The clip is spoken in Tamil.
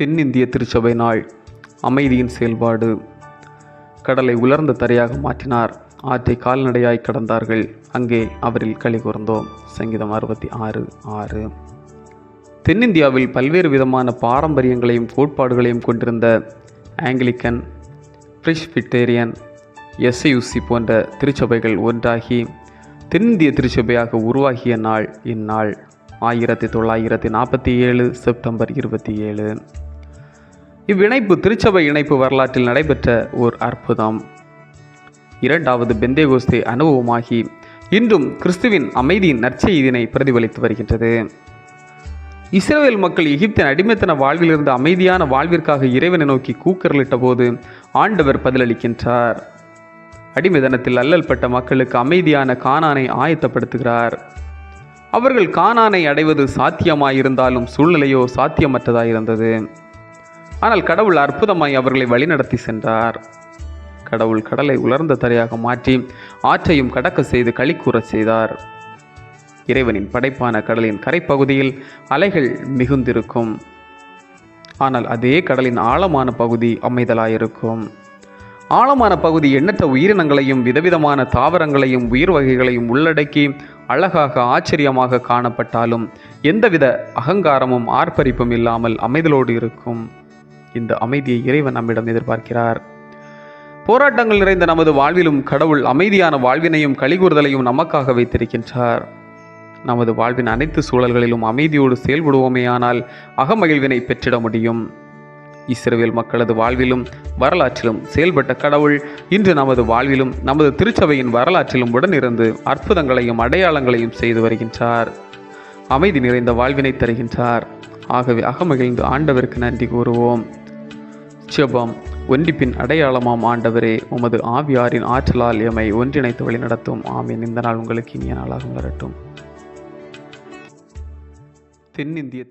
தென்னிந்திய திருச்சபை நாள். அமைதியின் செயல்பாடு. கடலை உலர்ந்த தரையாக மாற்றினார். ஆற்றை கால்நடையாய் கடந்தார்கள். அங்கே அவரில் களி கூர்ந்தோம். சங்கீதம் 66:6. தென்னிந்தியாவில் பல்வேறு விதமான பாரம்பரியங்களையும் கோட்பாடுகளையும் கொண்டிருந்த ஆங்கிலிக்கன், பிரெஸ்பிட்டேரியன், எஸ்ஐயுசி போன்ற திருச்சபைகள் ஒன்றாகி தென்னிந்திய திருச்சபையாக உருவாகிய நாள் இந்நாள். 1947 செப்டம்பர் 27. இவ்விணைப்பு திருச்சபை இணைப்பு வரலாற்றில் நடைபெற்ற ஓர் அற்புதம். இரண்டாவது பெந்தேகோஸ்தே அனுபவமாகி இன்றும் கிறிஸ்துவின் அமைதியின் நற்செய்தியினை பிரதிபலித்து வருகின்றது. இஸ்ரவேல் மக்கள் எகிப்தின் அடிமைத்தன வாழ்விலிருந்து அமைதியான வாழ்விற்காக இறைவனை நோக்கி கூக்குரலிட்ட போது ஆண்டவர் பதிலளிக்கின்றார். அடிமைத்தனத்தில் அல்லல்பட்ட மக்களுக்கு அமைதியான கானானை ஆயத்தப்படுத்துகிறார். அவர்கள் கானானை அடைவது சாத்தியமாயிருந்தாலும் சூழ்நிலையோ சாத்தியமற்றதாயிருந்தது. ஆனால் கடவுள் அற்புதமாய் அவர்களை வழிநடத்தி சென்றார். கடவுள் கடலை உலர்ந்த தரையாக மாற்றி ஆற்றையும் கடக்க செய்து களி கூறச் செய்தார். இறைவனின் படைப்பான கடலின் கரைப்பகுதியில் அலைகள் மிகுந்திருக்கும். ஆனால் அதே கடலின் ஆழமான பகுதி அமைதலாயிருக்கும். ஆழமான பகுதி எண்ணற்ற உயிரினங்களையும் விதவிதமான தாவரங்களையும் உயிர் வகைகளையும் உள்ளடக்கி அழகாக ஆச்சரியமாக காணப்பட்டாலும் எந்தவித அகங்காரமும் ஆர்ப்பரிப்பும் இல்லாமல் அமைதலோடு இருக்கும். இந்த அமைதியை இறைவன் நம்மிடம் எதிர்பார்க்கிறார். போராட்டங்கள் நிறைந்த நமது வாழ்விலும் கடவுள் அமைதியான வாழ்வினையும் களிகூறுதலையும் நமக்காக வைத்திருக்கின்றார். நமது வாழ்வின் அனைத்து சூழல்களிலும் அமைதியோடு செயல்படுவோமேயானால் அகமகிழ்வினை பெற்றிட முடியும். இஸ்ரவேல் மக்களது வாழ்விலும் வரலாற்றிலும் செயல்பட்ட கடவுள் இன்று நமது வாழ்விலும் நமது திருச்சபையின் வரலாற்றிலும் உடனிருந்து அற்புதங்களையும் அடையாளங்களையும் செய்து வருகின்றார். அமைதி நிறைந்த வாழ்வினை தருகின்றார். ஆகவே அகமகிழ்ந்து ஆண்டவருக்கு நன்றி கூறுவோம். ஜெபம். ஒன்றிப்பின் அடையாளமாம் ஆண்டவரே, உமது ஆவியாரின் ஆற்றலால் எம்மை ஒன்றிணைத்து வழிநடத்தும். ஆமீன். இந்த நாள் உங்களுக்கு இனிய நாளாக வரட்டும். தென்னிந்திய